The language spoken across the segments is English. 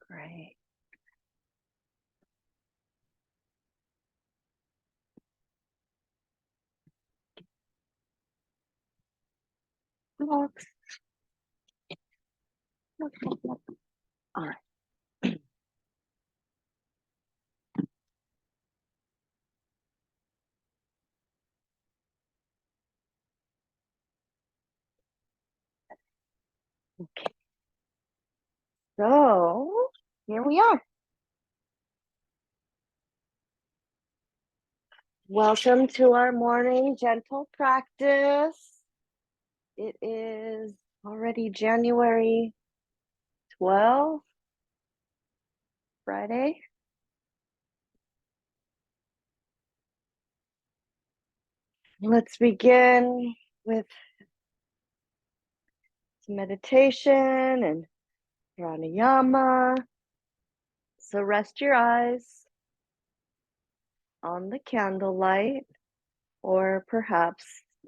Great. Looks. All right. Okay. So here we are. Welcome to our morning gentle practice. It is already January 12th, Friday. Let's begin with some meditation and pranayama. So rest your eyes on the candlelight or perhaps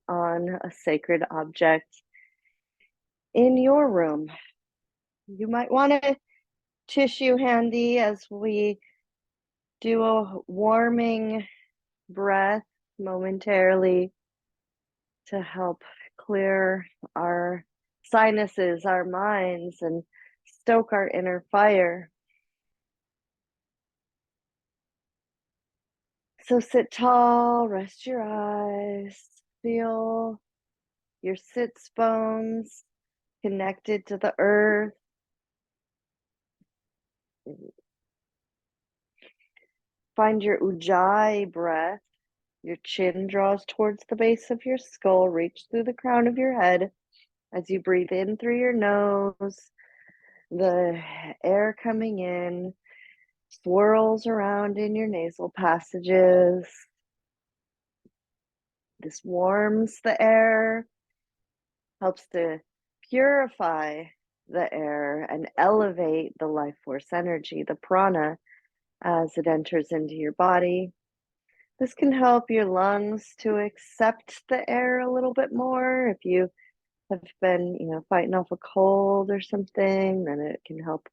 on a sacred object in your room. You might want a tissue handy as we do a warming breath momentarily to help clear our sinuses, our minds, and stoke our inner fire. So sit tall, rest your eyes, feel your sits bones connected to the earth. Find your ujjayi breath. Your chin draws towards the base of your skull. Reach through the crown of your head as you breathe in through your nose. The air coming in swirls around in your nasal passages. This warms the air, helps to purify the air and elevate the life force energy, the prana, as it enters into your body. This can help your lungs to accept the air a little bit more. If you have been, fighting off a cold or something, then it can help,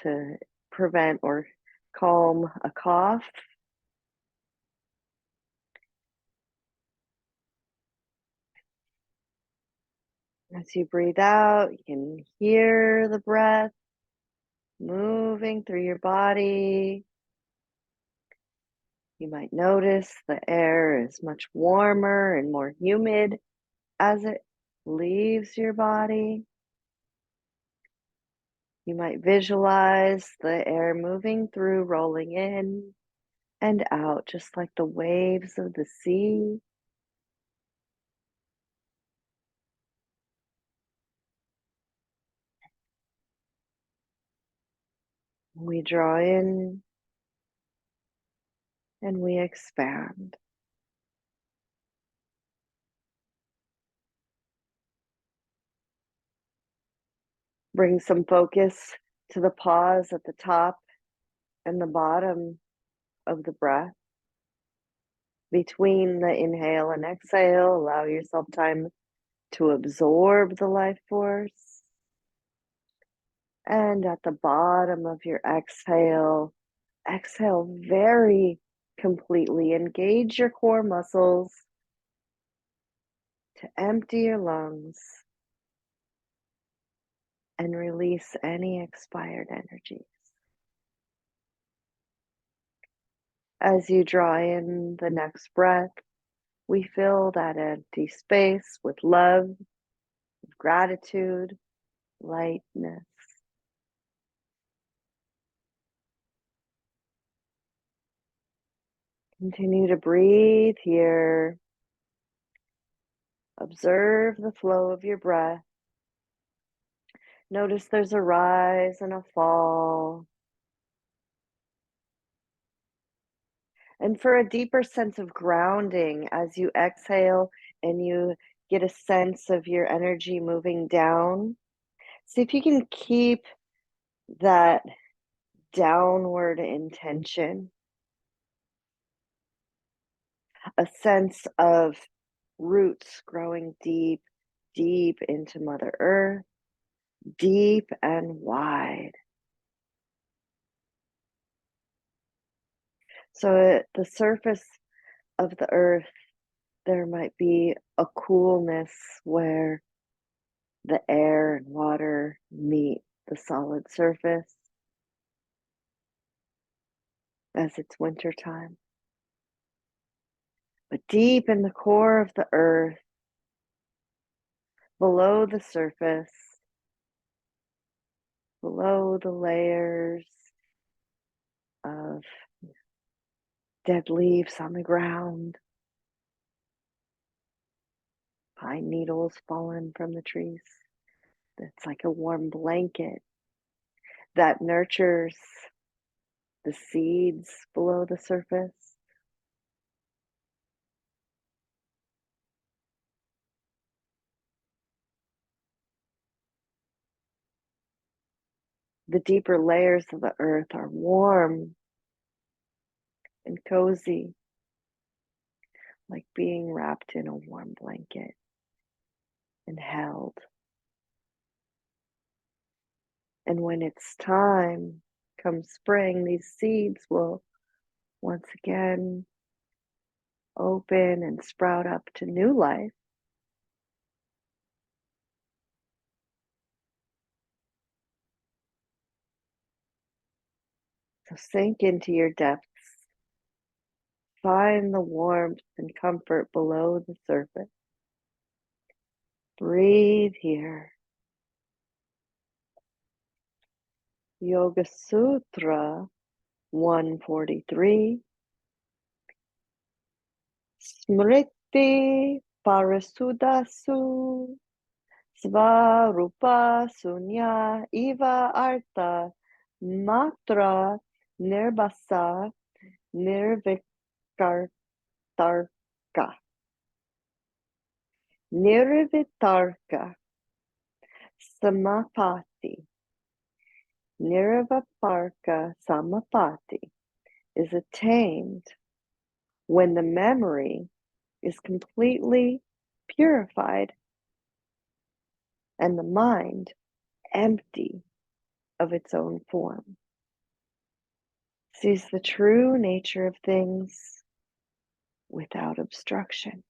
to prevent or calm a cough. As you breathe out, you can hear the breath moving through your body. You might notice the air is much warmer and more humid as it leaves your body. You might visualize the air moving through, rolling in and out, just like the waves of the sea. We draw in and we expand. Bring some focus to the pause at the top and the bottom of the breath. Between the inhale and exhale, allow yourself time to absorb the life force. And at the bottom of your exhale, exhale very completely. Engage your core muscles to empty your lungs and release any expired energies. As you draw in the next breath, we fill that empty space with love, gratitude, lightness. Continue to breathe here. Observe the flow of your breath. Notice there's a rise and a fall. And for a deeper sense of grounding as you exhale and you get a sense of your energy moving down, see if you can keep that downward intention, a sense of roots growing deep, deep into Mother Earth, deep and wide. So at the surface of the earth, there might be a coolness where the air and water meet the solid surface as it's wintertime. But deep in the core of the earth, below the surface, below the layers of dead leaves on the ground, pine needles fallen from the trees, it's like a warm blanket that nurtures the seeds below the surface. The deeper layers of the earth are warm and cozy, like being wrapped in a warm blanket and held. And when it's time, come spring, these seeds will once again open and sprout up to new life. So sink into your depths. Find the warmth and comfort below the surface. Breathe here. Yoga Sutra 143. Smriti Parasudasu Svarupa Sunya Iva Artha Matra Nirbasa Nirvikartarka. Nirvitarka Samapati. Nirviparka Samapati is attained when the memory is completely purified and the mind empty of its own form. Sees the true nature of things without obstruction.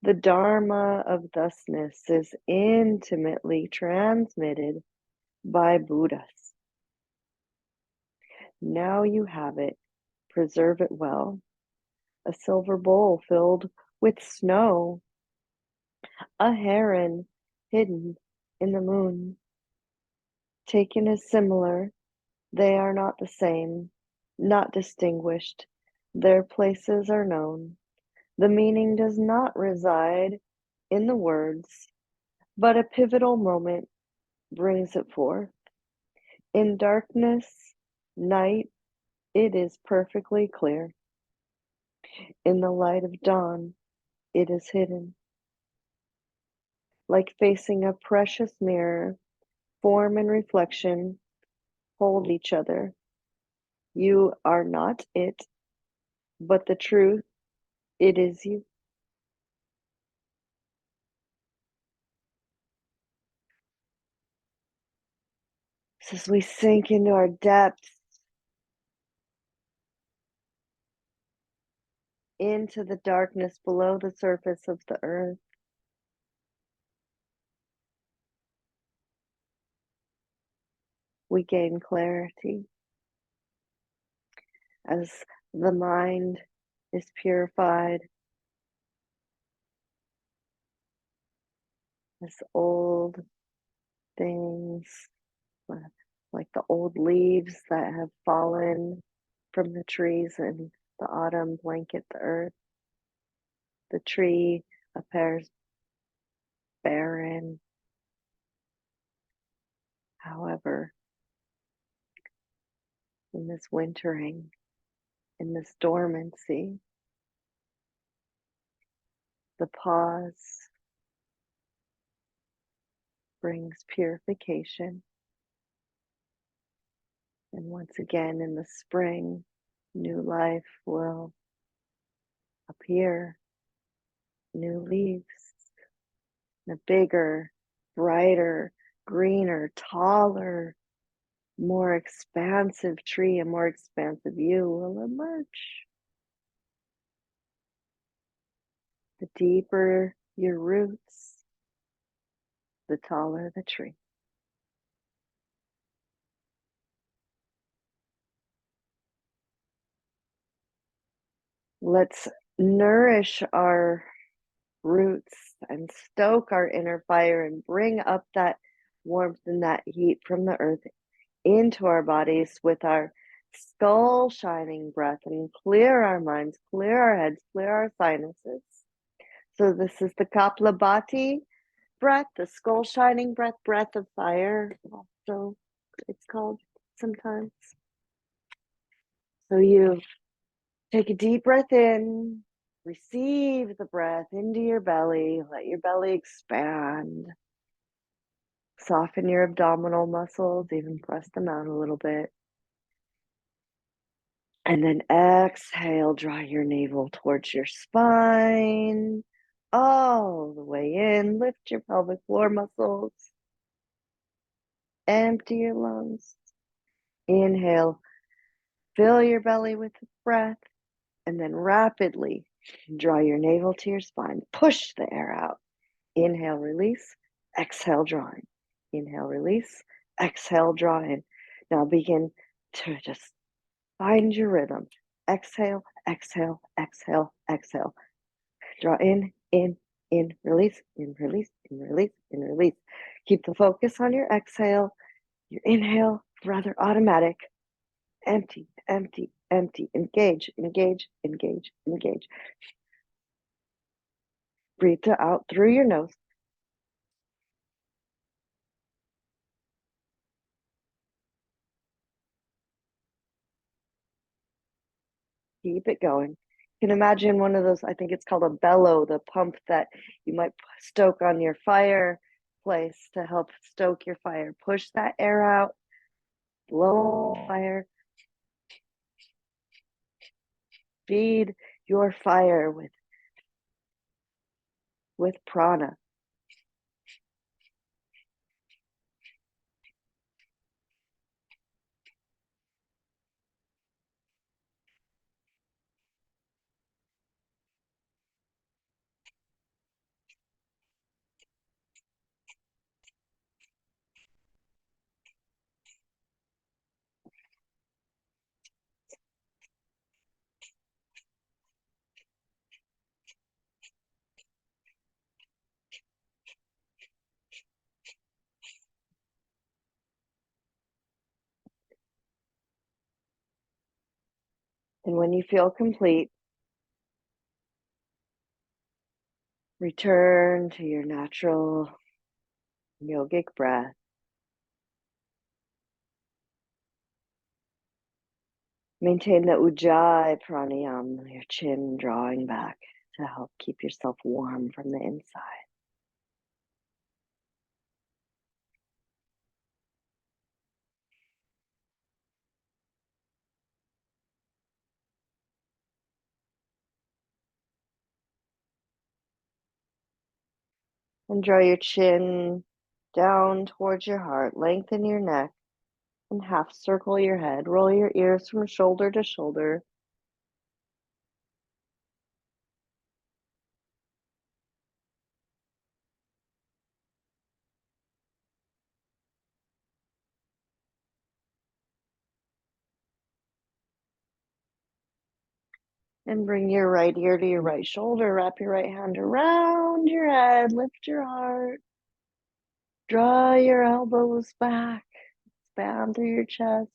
The Dharma of thusness is intimately transmitted by Buddhas. Now you have it, preserve it well. A silver bowl filled with snow, a heron hidden in the moon. Taken as similar, they are not the same, not distinguished. Their places are known. The meaning does not reside in the words, but a pivotal moment brings it forth. In darkness, night, it is perfectly clear. In the light of dawn, it is hidden. Like facing a precious mirror, form and reflection hold each other. You are not it, but the truth, it is you. So as we sink into our depths, into the darkness below the surface of the earth, we gain clarity as the mind is purified, as old things, like the old leaves that have fallen from the trees in the autumn blanket the earth. The tree appears barren. However, in this wintering, in this dormancy, the pause brings purification. And once again, in the spring, new life will appear, new leaves, and a bigger, brighter, greener, taller more expansive tree, a more expansive you will emerge. The deeper your roots, the taller the tree. Let's nourish our roots and stoke our inner fire and bring up that warmth and that heat from the earth into our bodies with our skull shining breath, and clear our minds, clear our heads, clear our sinuses. So this is the Kapalabhati breath, the skull shining breath, breath of fire, also it's called sometimes. So you take a deep breath in, receive the breath into your belly, let your belly expand. Soften your abdominal muscles, even press them out a little bit. And then exhale, draw your navel towards your spine, all the way in. Lift your pelvic floor muscles. Empty your lungs. Inhale, fill your belly with breath, and then rapidly draw your navel to your spine. Push the air out. Inhale, release. Exhale, draw in. Inhale, release. Exhale, draw in. Now begin to just find your rhythm. Exhale, exhale, exhale, exhale. Draw in, release, in, release, in, release, in, release. Keep the focus on your exhale. Your inhale, rather automatic. Empty, empty, empty. Engage, engage, engage, engage. Breathe out through your nose. Keep it going. You can imagine one of those, I think it's called a bellow, the pump that you might stoke on your fireplace to help stoke your fire. Push that air out, blow fire. Feed your fire with prana. And when you feel complete, return to your natural yogic breath. Maintain the Ujjayi pranayama, your chin drawing back to help keep yourself warm from the inside. And draw your chin down towards your heart. Lengthen your neck and half circle your head. Roll your ears from shoulder to shoulder. And bring your right ear to your right shoulder. Wrap your right hand around your head. Lift your heart. Draw your elbows back. Expand through your chest.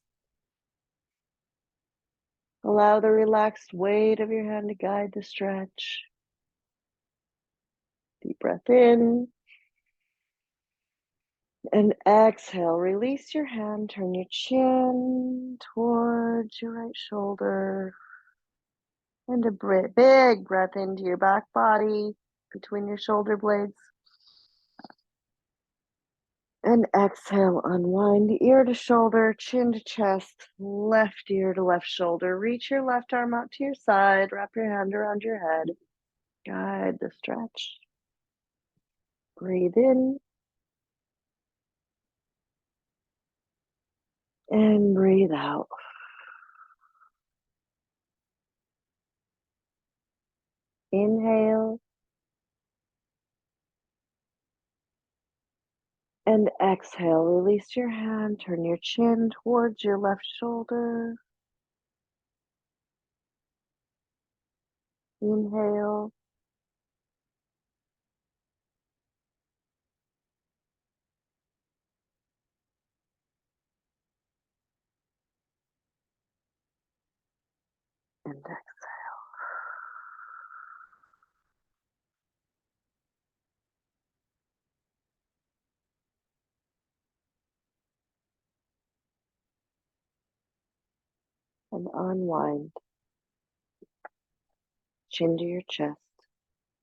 Allow the relaxed weight of your hand to guide the stretch. Deep breath in. And exhale. Release your hand. Turn your chin towards your right shoulder. And a big breath into your back body, between your shoulder blades. And exhale, unwind ear to shoulder, chin to chest, left ear to left shoulder. Reach your left arm out to your side, wrap your hand around your head. Guide the stretch. Breathe in. And breathe out. Inhale. And exhale. Release your hand. Turn your chin towards your left shoulder. Inhale. And exhale. And unwind. Chin to your chest.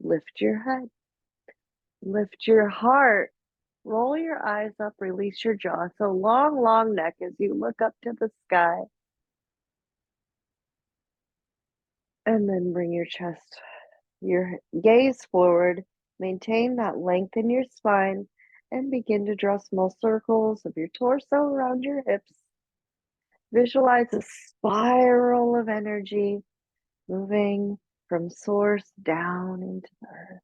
Lift your head. Lift your heart. Roll your eyes up. Release your jaw. So long, long neck as you look up to the sky. And then bring your chest, your gaze forward. Maintain that length in your spine and begin to draw small circles of your torso around your hips. Visualize a spiral of energy moving from source down into the earth.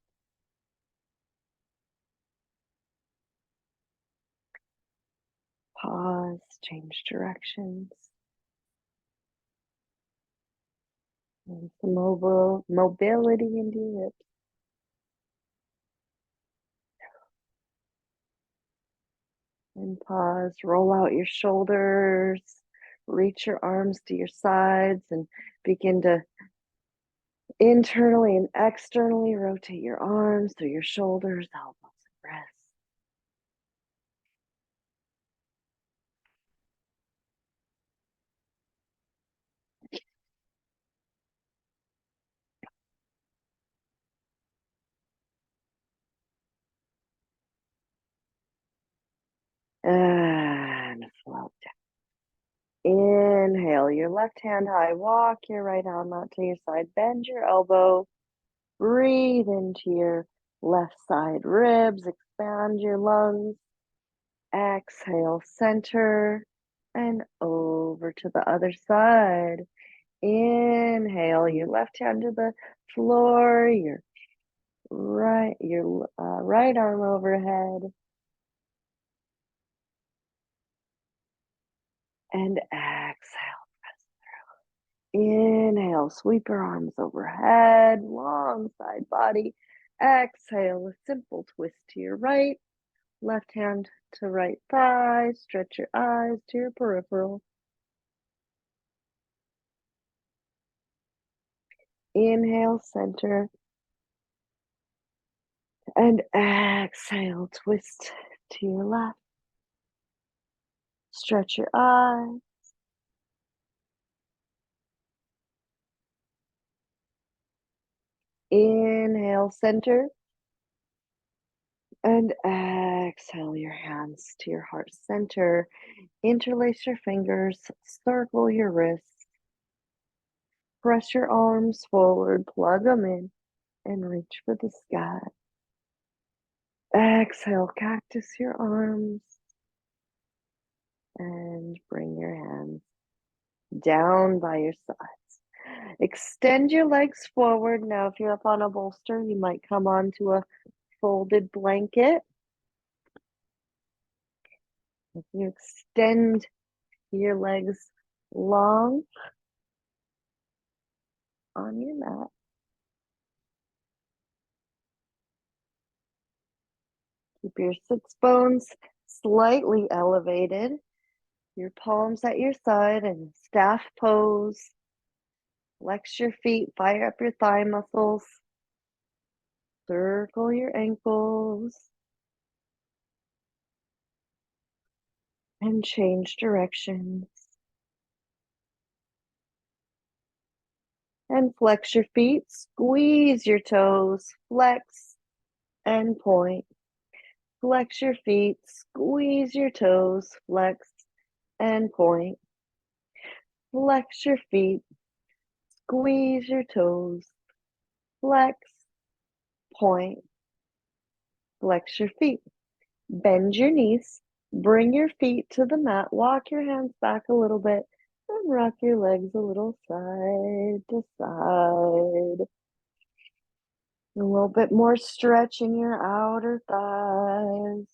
Pause, change directions. And some mobility into your hips. And pause, roll out your shoulders, reach your arms to your sides, and begin to internally and externally rotate your arms through your shoulders, elbows, and wrists. And float down. Inhale, your left hand high, walk your right arm out to your side, bend your elbow, breathe into your left side ribs, expand your lungs. Exhale, center, and over to the other side. Inhale, your left hand to the floor, your right arm overhead, and exhale. Inhale, sweep your arms overhead, long side body. Exhale, a simple twist to your right, left hand to right thigh, stretch your eyes to your peripheral. Inhale, center, and exhale, twist to your left, stretch your eyes. Inhale, center, and exhale your hands to your heart center. Interlace your fingers, circle your wrists, press your arms forward, plug them in, and reach for the sky. Exhale, cactus your arms, and bring your hands down by your sides. Extend your legs forward. Now, if you're up on a bolster, you might come onto a folded blanket. If you extend your legs long on your mat, keep your sits bones slightly elevated, your palms at your side and staff pose. Flex your feet, fire up your thigh muscles, circle your ankles, and change directions. And flex your feet, squeeze your toes, flex and point. Flex your feet, squeeze your toes, flex and point. Flex your feet, squeeze your toes, flex, point. Flex your feet. Bend your knees, Bring your feet to the mat, walk your hands back a little bit, and rock your legs a little side to side. A little bit more stretch in your outer thighs.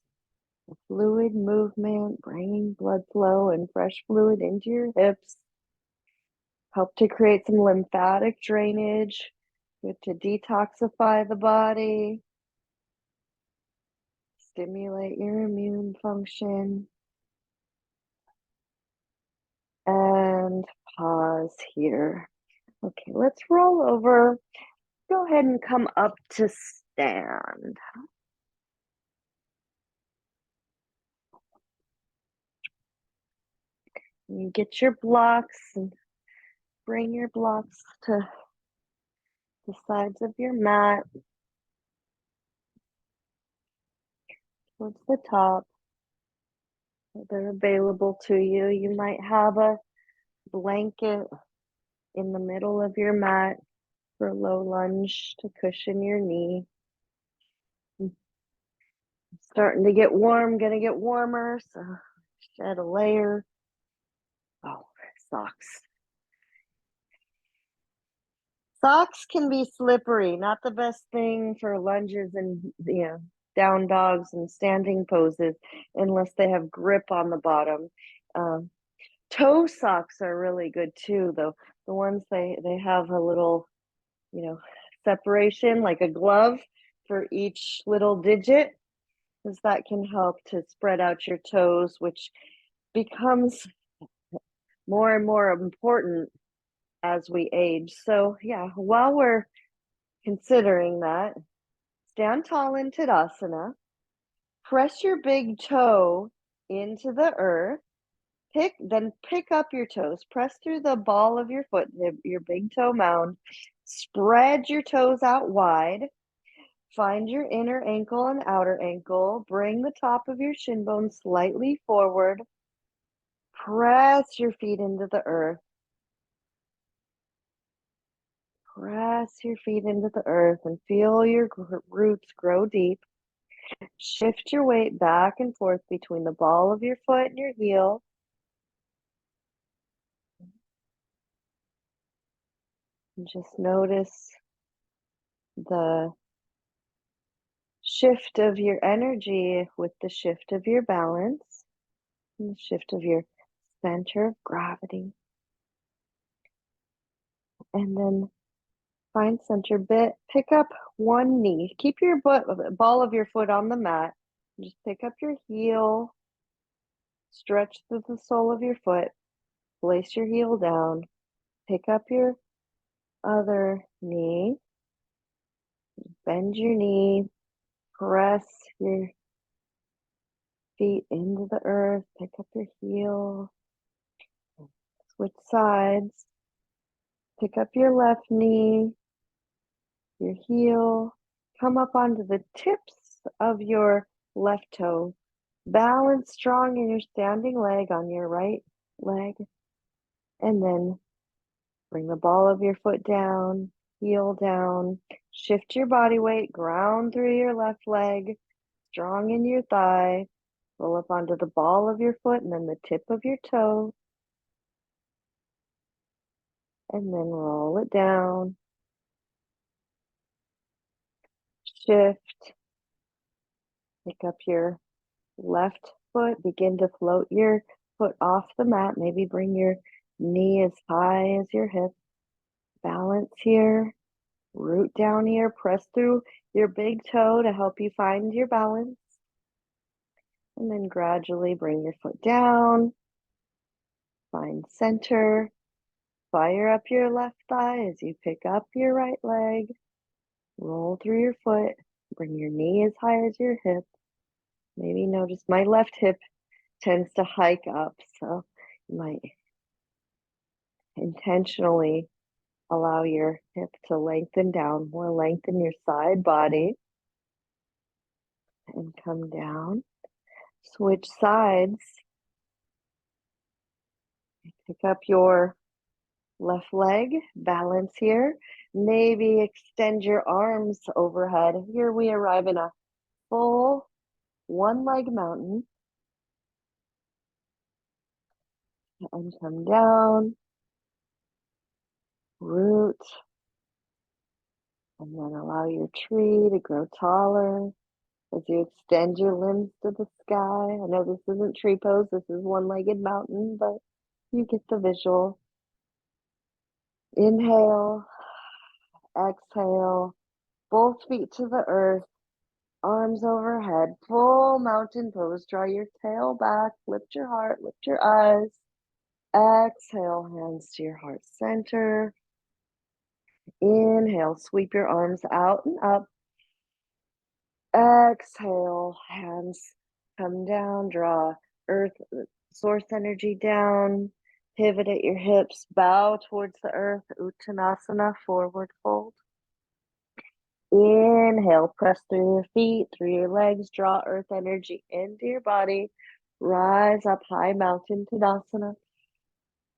Fluid movement, bringing blood flow and fresh fluid into your hips. Help to create some lymphatic drainage. Good to detoxify the body. Stimulate your immune function. And pause here. Okay, let's roll over. Go ahead and come up to stand. You get your blocks and bring your blocks to the sides of your mat, towards the top. They're available to you. You might have a blanket in the middle of your mat for a low lunge to cushion your knee. Starting to get warm, gonna get warmer, so shed a layer. Oh, socks. Socks can be slippery, not the best thing for lunges and down dogs and standing poses unless they have grip on the bottom. Toe socks are really good too, though. The ones they have a little, separation like a glove for each little digit, because that can help to spread out your toes, which becomes more and more important as we age. So yeah, while we're considering that, stand tall in Tadasana, press your big toe into the earth, pick up your toes, press through the ball of your foot, your big toe mound, spread your toes out wide, find your inner ankle and outer ankle, bring the top of your shin bone slightly forward, press your feet into the earth. Press your feet into the earth and feel your roots grow deep. Shift your weight back and forth between the ball of your foot and your heel. And just notice the shift of your energy with the shift of your balance and the shift of your center of gravity. And then find center bit, pick up one knee. Keep your ball of your foot on the mat. Just pick up your heel, stretch through the sole of your foot, place your heel down, pick up your other knee, bend your knee, press your feet into the earth, pick up your heel, switch sides, pick up your left knee, your heel, come up onto the tips of your left toe, balance strong in your standing leg on your right leg, and then bring the ball of your foot down, heel down, shift your body weight, ground through your left leg, strong in your thigh, roll up onto the ball of your foot and then the tip of your toe, and then roll it down, shift, pick up your left foot, begin to float your foot off the mat, maybe bring your knee as high as your hip, balance here, root down here, press through your big toe to help you find your balance. And then gradually bring your foot down, find center, fire up your left thigh as you pick up your right leg, roll through your foot, bring your knee as high as your hip. Maybe notice my left hip tends to hike up, so you might intentionally allow your hip to lengthen down, more lengthen your side body, and come down. Switch sides. Pick up your left leg, balance here. Maybe extend your arms overhead. Here we arrive in a full one leg mountain. and come down, root, and then allow your tree to grow taller as you extend your limbs to the sky. I know this isn't tree pose, this is one-legged mountain, but you get the visual. Inhale, exhale, both feet to the earth, arms overhead, full mountain pose. Draw your tail back, lift your heart, lift your eyes. Exhale, hands to your heart center. Inhale, sweep your arms out and up. Exhale, hands come down, draw earth source energy down. Pivot at your hips, bow towards the earth, Uttanasana, forward fold. Inhale, press through your feet, through your legs, draw earth energy into your body. Rise up, high mountain Tadasana.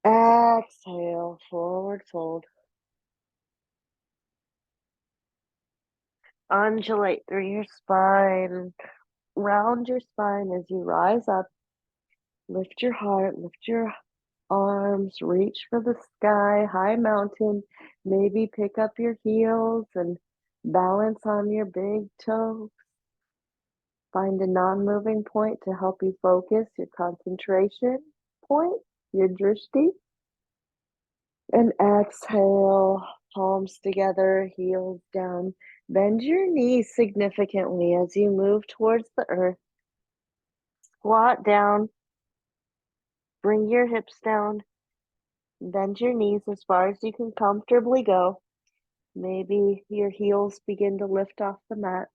Exhale, forward fold. Undulate through your spine. Round your spine as you rise up. Lift your heart, lift your arms, reach for the sky, high mountain. Maybe pick up your heels and balance on your big toe. Find a non-moving point to help you focus your concentration point, your drishti. And exhale, palms together, heels down. Bend your knees significantly as you move towards the earth. Squat down. Bring your hips down. Bend your knees as far as you can comfortably go. Maybe your heels begin to lift off the mat.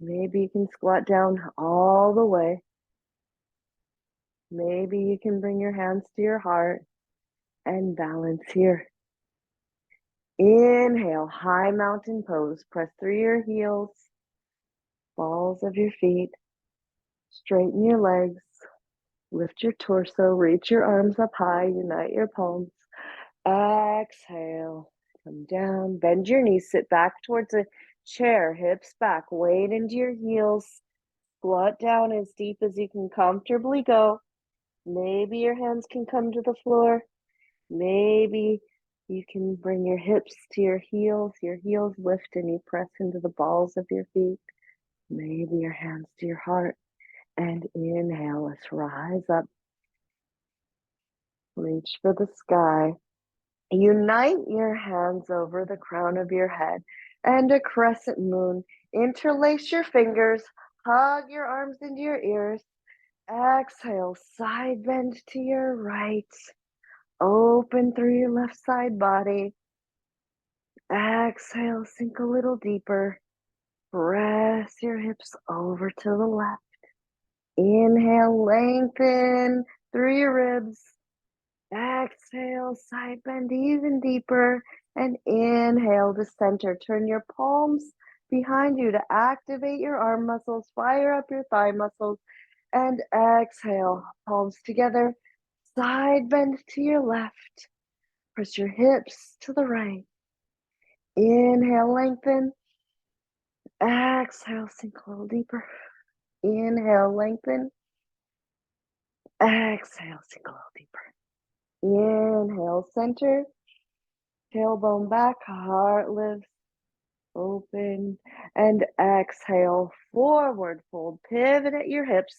Maybe you can squat down all the way. Maybe you can bring your hands to your heart and balance here. Inhale, high mountain pose. Press through your heels, balls of your feet. Straighten your legs. Lift your torso. Reach your arms up high. Unite your palms. Exhale. Come down. Bend your knees. Sit back towards a chair. Hips back. Weight into your heels. Squat down as deep as you can comfortably go. Maybe your hands can come to the floor. Maybe you can bring your hips to your heels lift and you press into the balls of your feet. Maybe your hands to your heart. And inhale, let's rise up. Reach for the sky. Unite your hands over the crown of your head and a crescent moon. Interlace your fingers. Hug your arms into your ears. Exhale, side bend to your right. Open through your left side body. Exhale, sink a little deeper. Press your hips over to the left. Inhale, lengthen through your ribs. Exhale, side bend even deeper. And inhale to center. Turn your palms behind you to activate your arm muscles. Fire up your thigh muscles. And exhale, palms together. Side bend to your left. Press your hips to the right. Inhale, lengthen. Exhale, sink a little deeper. Inhale, lengthen. Exhale, sink a little deeper. Inhale, center. Tailbone back, heart lifts, open. And exhale, forward fold. Pivot at your hips.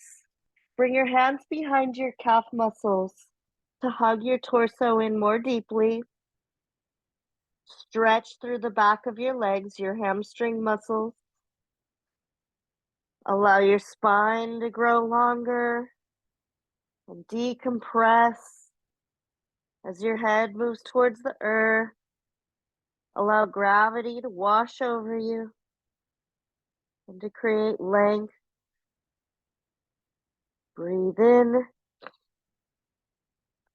Bring your hands behind your calf muscles to hug your torso in more deeply. Stretch through the back of your legs, your hamstring muscles. Allow your spine to grow longer and decompress as your head moves towards the earth. Allow gravity to wash over you and to create length. Breathe in,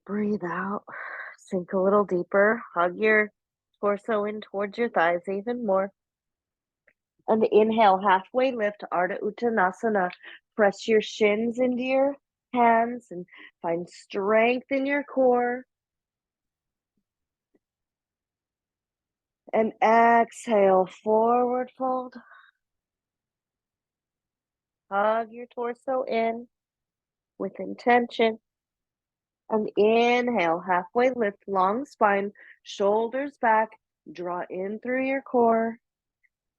breathe out. Sink a little deeper. Hug your torso in towards your thighs even more. And inhale, halfway lift, Ardha Uttanasana. Press your shins into your hands and find strength in your core. And exhale, forward fold. Hug your torso in with intention. And inhale, halfway lift, long spine, shoulders back, draw in through your core.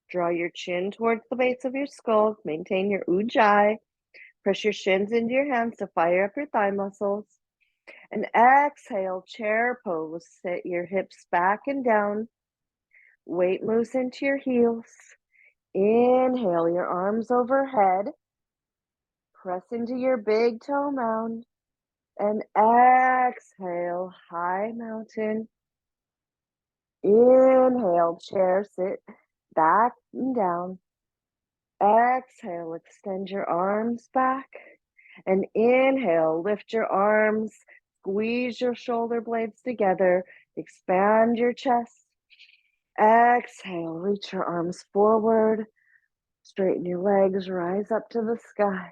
Draw your chin towards the base of your skull. Maintain your ujjayi. Press your shins into your hands to fire up your thigh muscles. And exhale, chair pose. Sit your hips back and down. Weight moves into your heels. Inhale, your arms overhead. Press into your big toe mound. And exhale, high mountain. Inhale, chair, sit back and down. Exhale, extend your arms back. And inhale, lift your arms, squeeze your shoulder blades together, expand your chest. Exhale, reach your arms forward, straighten your legs, rise up to the sky.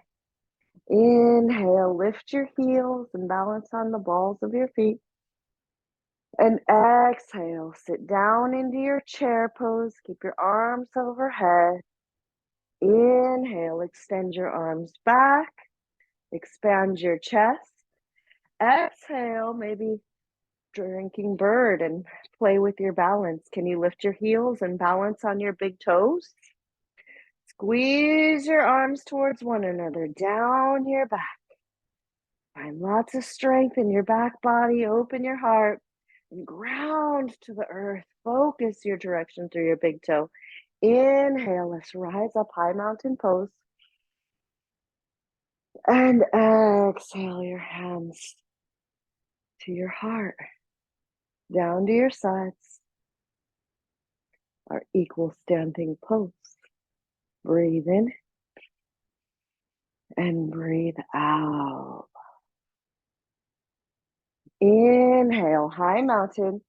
Inhale, lift your heels and balance on the balls of your feet. And exhale, sit down into your chair pose, keep your arms overhead. Inhale, extend your arms back, expand your chest. Exhale, maybe drinking bird and play with your balance. Can you lift your heels and balance on your big toes? Squeeze your arms towards one another, down your back. Find lots of strength in your back body, open your heart, and ground to the earth. Focus your direction through your big toe. Inhale, let's rise up, high mountain pose. And exhale your hands to your heart, down to your sides. Our equal standing pose. Breathe in and breathe out. Inhale, high mountain.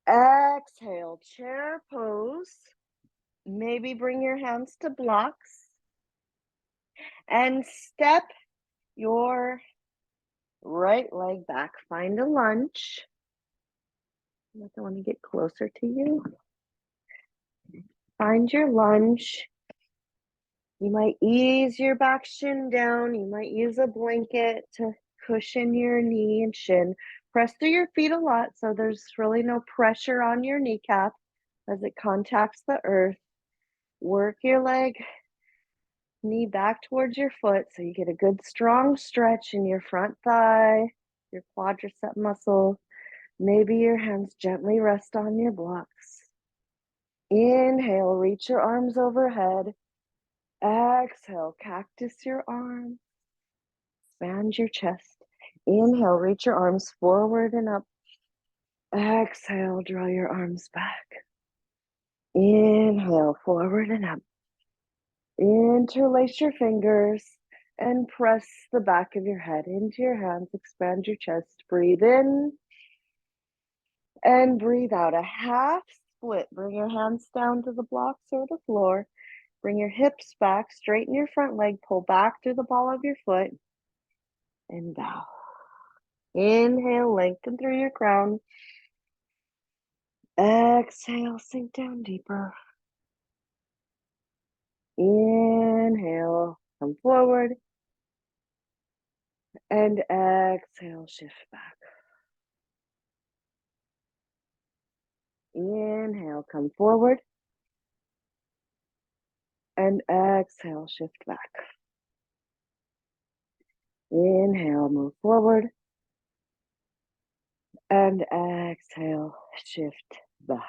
Exhale, chair pose. Maybe bring your hands to blocks and step your right leg back. Find a lunge. I want to get closer to you. Find your lunge. You might ease your back shin down. You might use a blanket to cushion your knee and shin. Press through your feet a lot so there's really no pressure on your kneecap as it contacts the earth. Work your leg, knee back towards your foot so you get a good strong stretch in your front thigh, your quadricep muscle. Maybe your hands gently rest on your blocks. Inhale, reach your arms overhead. Exhale, cactus your arms. Expand your chest. Inhale, reach your arms forward and up. Exhale, draw your arms back. Inhale, forward and up. Interlace your fingers and press the back of your head into your hands. Expand your chest. Breathe in and breathe out. A half split. Bring your hands down to the blocks or the floor. Bring your hips back. Straighten your front leg. Pull back through the ball of your foot. And bow. Inhale, lengthen through your crown. Exhale, sink down deeper. Inhale, come forward. And exhale, shift back. Inhale, come forward. And exhale, shift back. Inhale, move forward. And exhale, shift back.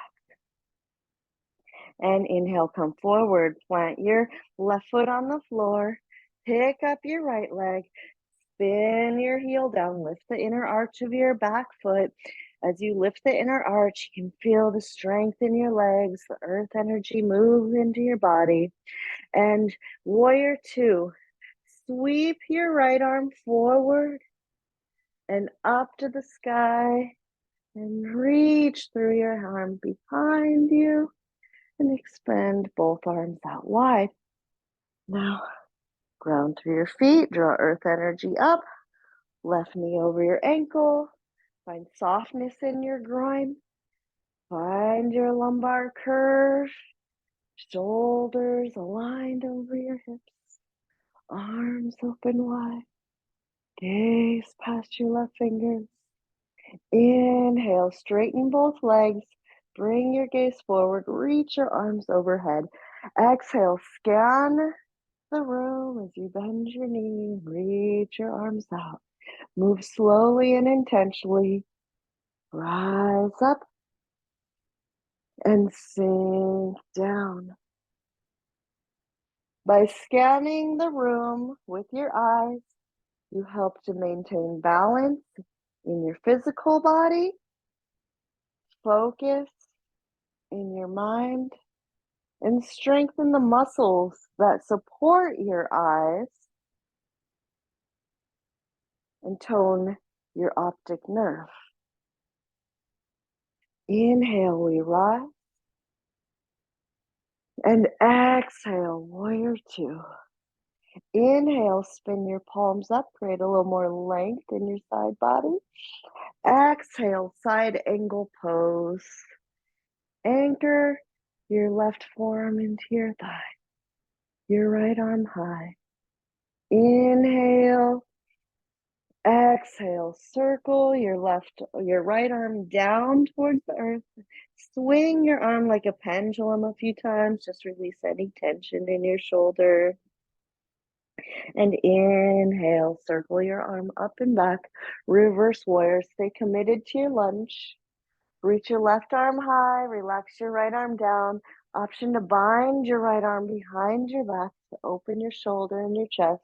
And inhale, come forward. Plant your left foot on the floor. Pick up your right leg. Spin your heel down. Lift the inner arch of your back foot. As you lift the inner arch, you can feel the strength in your legs, the earth energy move into your body. And warrior two, sweep your right arm forward and up to the sky and reach through your arm behind you and expand both arms out wide. Now, ground through your feet, draw earth energy up, left knee over your ankle, find softness in your groin, find your lumbar curve, shoulders aligned over your hips, arms open wide. Gaze past your left fingers. Inhale, straighten both legs. Bring your gaze forward. Reach your arms overhead. Exhale, scan the room as you bend your knee. Reach your arms out. Move slowly and intentionally. Rise up and sink down. By scanning the room with your eyes, you help to maintain balance in your physical body, focus in your mind, and strengthen the muscles that support your eyes and tone your optic nerve. Inhale, we rise. And exhale, warrior two. Inhale, spin your palms up, create a little more length in your side body. Exhale, side angle pose. Anchor your left forearm into your thigh, your right arm high. Inhale, exhale, circle your right arm down towards the earth. Swing your arm like a pendulum a few times. Just release any tension in your shoulder. And inhale, circle your arm up and back. Reverse warrior, stay committed to your lunge. Reach your left arm high, relax your right arm down. Option to bind your right arm behind your back to open your shoulder and your chest.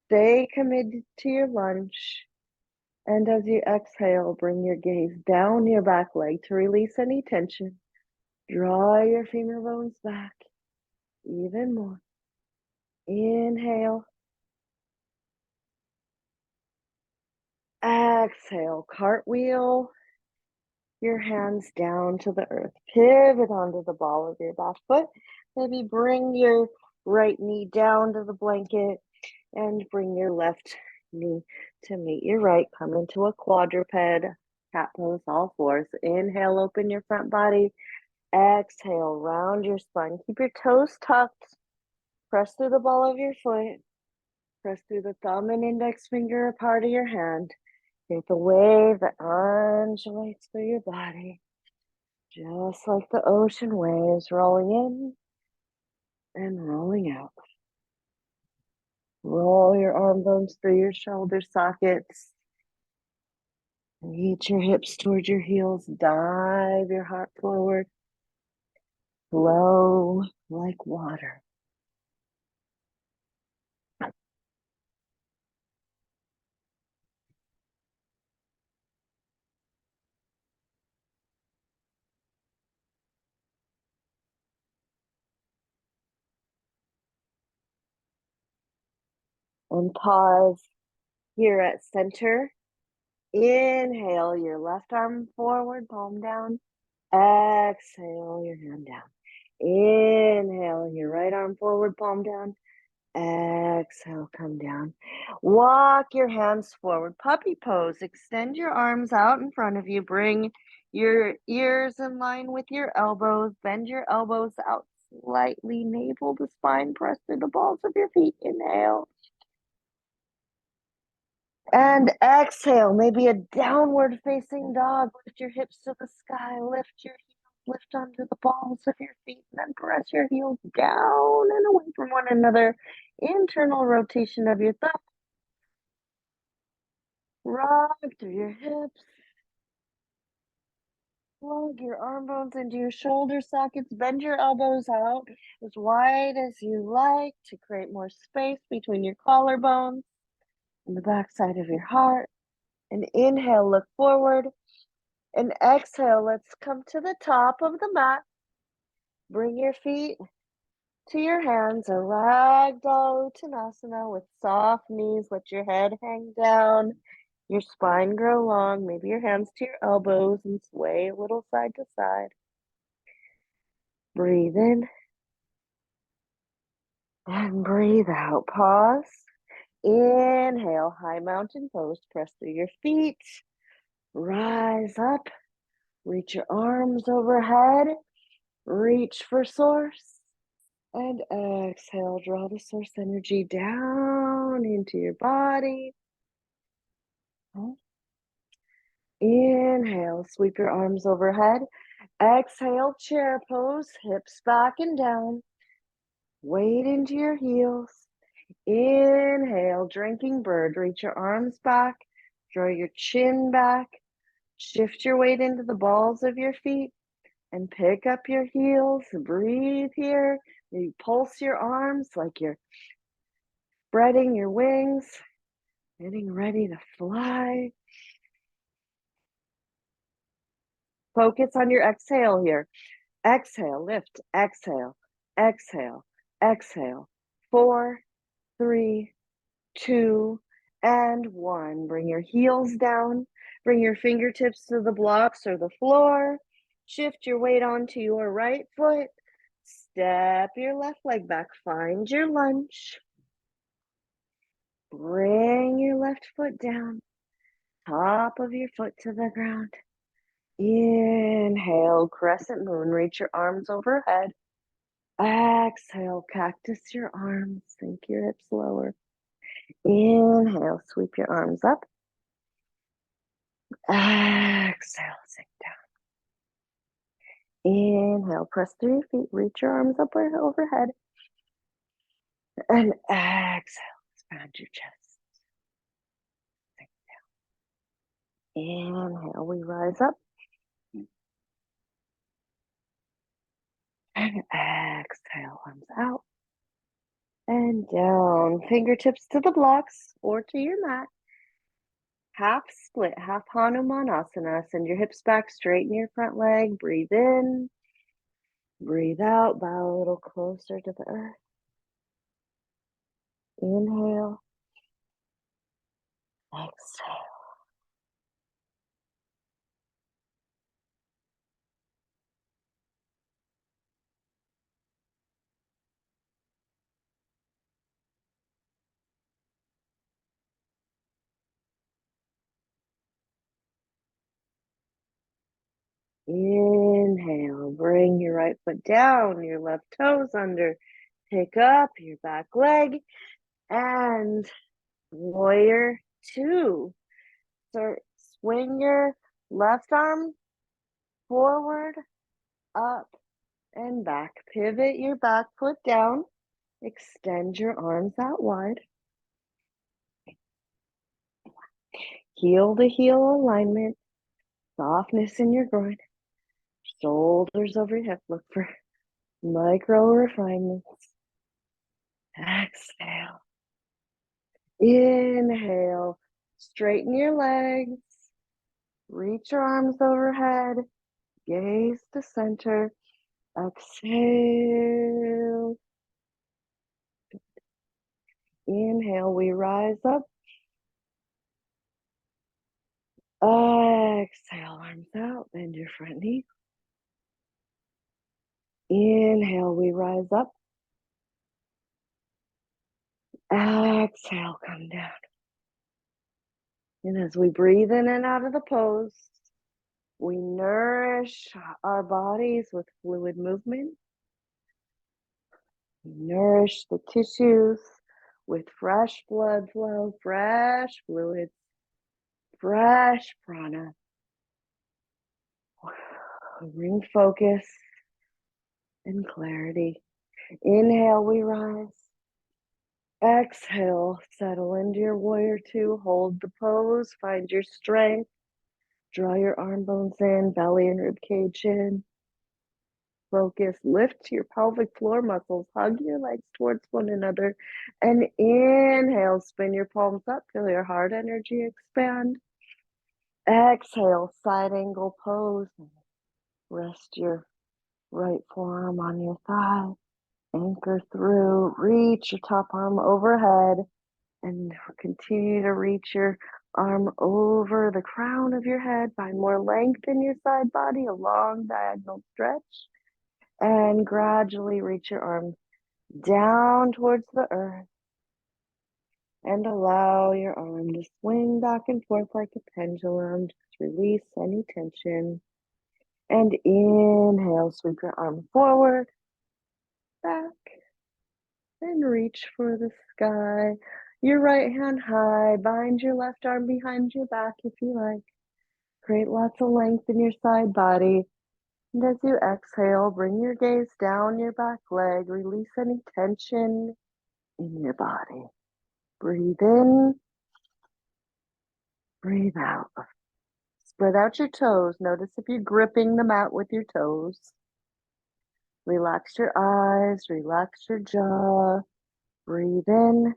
Stay committed to your lunge. And as you exhale, bring your gaze down your back leg to release any tension. Draw your femur bones back even more. Inhale. Exhale, cartwheel your hands down to the earth. Pivot onto the ball of your back foot. Maybe bring your right knee down to the blanket and bring your left knee to meet your right. Come into a quadruped, cat pose, all fours. Inhale, open your front body. Exhale, round your spine. Keep your toes tucked. Press through the ball of your foot. Press through the thumb and index finger part of your hand. Take the wave that undulates through your body, just like the ocean waves rolling in and rolling out. Roll your arm bones through your shoulder sockets. Reach your hips towards your heels. Dive your heart forward. Flow like water. And pause here at center. Inhale your left arm forward, palm down. Exhale your hand down. Inhale your right arm forward, palm down. Exhale, come down. Walk your hands forward. Puppy pose. Extend your arms out in front of you. Bring your ears in line with your elbows. Bend your elbows out slightly. Navel to spine. Press through the balls of your feet. Inhale. And exhale. Maybe a downward facing dog. Lift your hips to the sky. Lift your heels. Lift onto the balls of your feet. And then press your heels down and away from one another. Internal rotation of your thumbs. Rock through your hips. Plug your arm bones into your shoulder sockets. Bend your elbows out as wide as you like to create more space between your collarbones and the backside of your heart. And inhale, look forward. And exhale, let's come to the top of the mat. Bring your feet to your hands, a ragdoll uttanasana with soft knees. Let your head hang down. Your spine grow long, maybe your hands to your elbows and sway a little side to side. Breathe in and breathe out. Pause. Inhale, high mountain pose. Press through your feet. Rise up. Reach your arms overhead. Reach for source. And exhale, draw the source energy down into your body. Inhale, sweep your arms overhead. Exhale, chair pose, hips back and down. Weight into your heels. Inhale, drinking bird. Reach your arms back. Draw your chin back. Shift your weight into the balls of your feet and pick up your heels. Breathe here. Maybe pulse your arms like you're spreading your wings, getting ready to fly. Focus on your exhale here. Exhale, lift, exhale, exhale, exhale. 4, 3, 2, and 1. Bring your heels down. Bring your fingertips to the blocks or the floor. Shift your weight onto your right foot. Step your left leg back. Find your lunge. Bring your left foot down. Top of your foot to the ground. Inhale, crescent moon. Reach your arms overhead. Exhale, cactus your arms. Sink your hips lower. Inhale, sweep your arms up. Exhale, sink down. Inhale, press through your feet. Reach your arms up overhead. And exhale, expand your chest. Sink down. Inhale, we rise up. And exhale, arms out. And down. Fingertips to the blocks or to your mat. Half split, half Hanumanasana. Send your hips back, straighten your front leg. Breathe in. Breathe out. Bow a little closer to the earth. Inhale. Exhale. Inhale, bring your right foot down, your left toes under. Pick up your back leg and warrior 2. So swing your left arm forward, up, and back. Pivot your back foot down. Extend your arms out wide. Heel to heel alignment. Softness in your groin. Shoulders over your hip. Look for micro refinements. Exhale. Inhale. Straighten your legs. Reach your arms overhead. Gaze to center. Exhale. Inhale, we rise up. Exhale, arms out. Bend your front knee. Inhale, we rise up. Exhale, come down. And as we breathe in and out of the pose, we nourish our bodies with fluid movement. We nourish the tissues with fresh blood flow, fresh fluids, fresh prana. Bring focus and clarity. Inhale, we rise. Exhale, settle into your warrior 2. Hold the pose, find your strength. Draw your arm bones in, belly and rib cage in. Focus, lift your pelvic floor muscles, hug your legs towards one another, and inhale, spin your palms up, feel your heart energy expand. Exhale, side angle pose. Rest your right forearm on your thigh. Anchor through, reach your top arm overhead, and continue to reach your arm over the crown of your head. Find more length in your side body, a long diagonal stretch, and gradually reach your arm down towards the earth, and allow your arm to swing back and forth like a pendulum. Just release any tension, and inhale, sweep your arm forward, back, and reach for the sky. your right hand high. Bind your left arm behind your back if you like. Create lots of length in your side body. And as you exhale, bring your gaze down your back leg. Release any tension in your body. Breathe in. Breathe out. Spread out your toes. Notice if you're gripping the mat with your toes. Relax your eyes. Relax your jaw. Breathe in.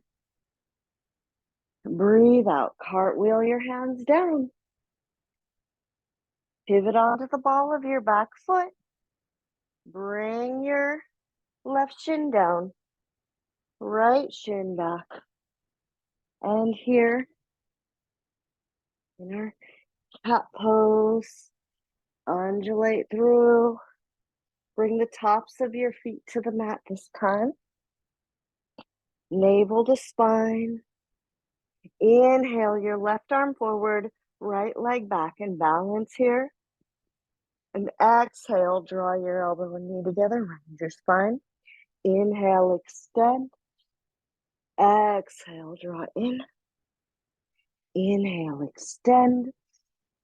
Breathe out. Cartwheel your hands down. Pivot onto the ball of your back foot. Bring your left shin down. Right shin back. And here in our cat pose, undulate through. Bring the tops of your feet to the mat this time. Navel to spine. Inhale your left arm forward, right leg back, and balance here. And exhale, draw your elbow and knee together, round your spine. Inhale, extend. Exhale, draw in. Inhale, extend.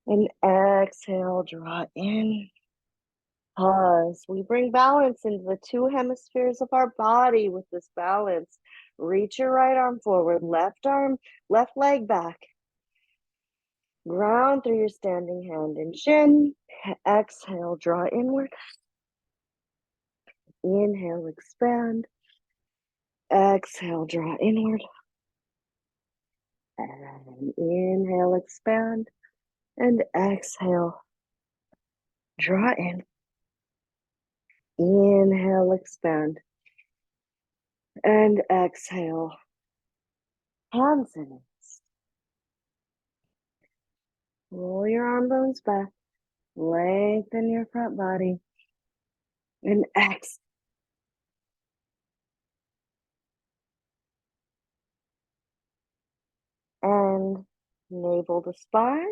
And exhale, draw in. Pause. We bring balance into the two hemispheres of our body with this balance. Reach your right arm forward, left leg back. Ground through your standing hand and chin. Exhale, draw inward. Inhale, expand. Exhale, draw inward. And inhale, expand. And exhale, draw in. Inhale, expand. And exhale, hands and knees. Roll your arm bones back. Lengthen your front body. And exhale. And navel to spine.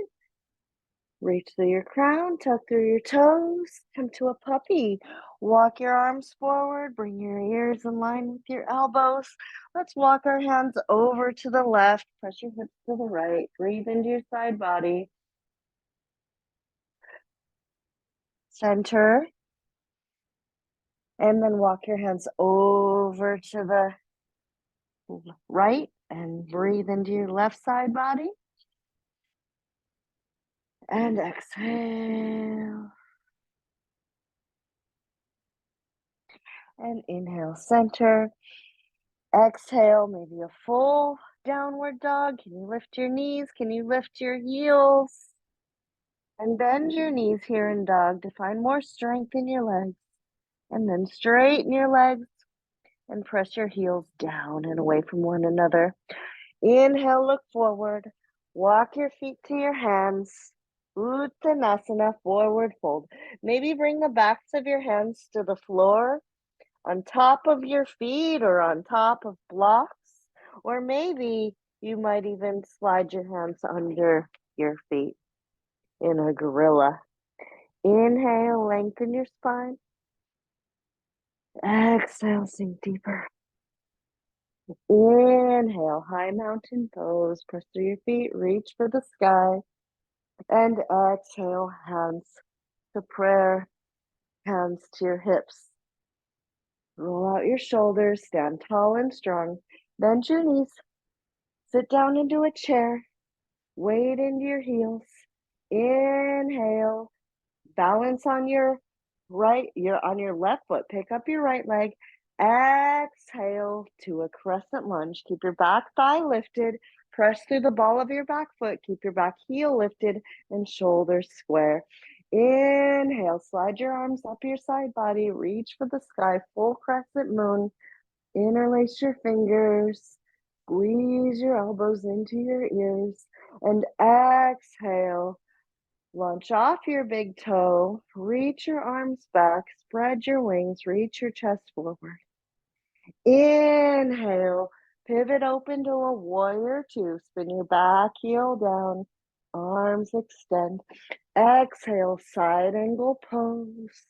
Reach through your crown, tuck through your toes, come to a puppy. Walk your arms forward, bring your ears in line with your elbows. Let's walk our hands over to the left, press your hips to the right, breathe into your side body. Center. And then walk your hands over to the right and breathe into your left side body. And exhale. And inhale, center. Exhale, maybe a full downward dog. Can you lift your knees? Can you lift your heels? And bend your knees here in dog to find more strength in your legs. And then straighten your legs and press your heels down and away from one another. Inhale, look forward. Walk your feet to your hands. Uttanasana, forward fold. Maybe bring the backs of your hands to the floor, on top of your feet or on top of blocks, or maybe you might even slide your hands under your feet in a gorilla. Inhale, lengthen your spine. Exhale, sink deeper. Inhale, high mountain pose. Press through your feet, reach for the sky. And exhale, hands to prayer, hands to your hips. Roll out your shoulders, stand tall and strong. Bend your knees. Sit down into a chair. Weight into your heels. Inhale. Balance on your left foot. Pick up your right leg. Exhale to a crescent lunge. Keep your back thigh lifted. Press through the ball of your back foot. Keep your back heel lifted and shoulders square. Inhale. Slide your arms up your side body. Reach for the sky. Full crescent moon. Interlace your fingers. Squeeze your elbows into your ears. And exhale. Launch off your big toe. Reach your arms back. Spread your wings. Reach your chest forward. Inhale. Pivot open to a warrior two. Spin your back heel down. Arms extend. Exhale. Side angle pose.